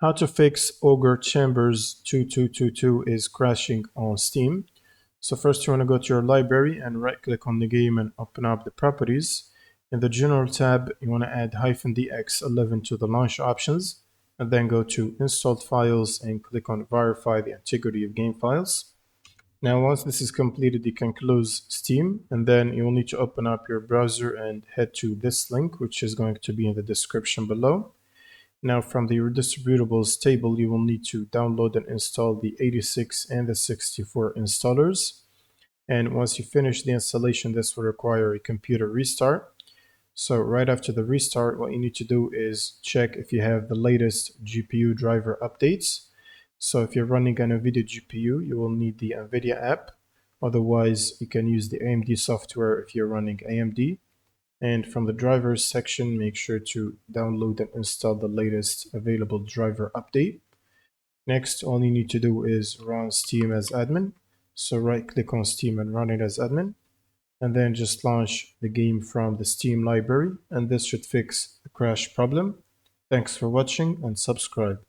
How to fix Ogre Chambers 2222 is crashing on Steam. So first you want to go to your library and right click on the game and open up the properties. In the general tab, you want to add -dx11 to the launch options and then go to installed files and click on verify the integrity of game files. Now once this is completed, you can close Steam and then you will need to open up your browser and head to this link, which is going to be in the description below. Now from the distributables table, you will need to download and install the 86 and the 64 installers. And once you finish the installation, this will require a computer restart. So right after the restart, what you need to do is check if you have the latest GPU driver updates. So if you're running an NVIDIA GPU, you will need the NVIDIA app. Otherwise, you can use the AMD software if you're running AMD. And from the drivers section, make sure to download and install the latest available driver update. Next, all you need to do is run Steam as admin. So right click on Steam and run it as admin. And then just launch the game from the Steam library. And this should fix the crash problem. Thanks for watching and subscribe.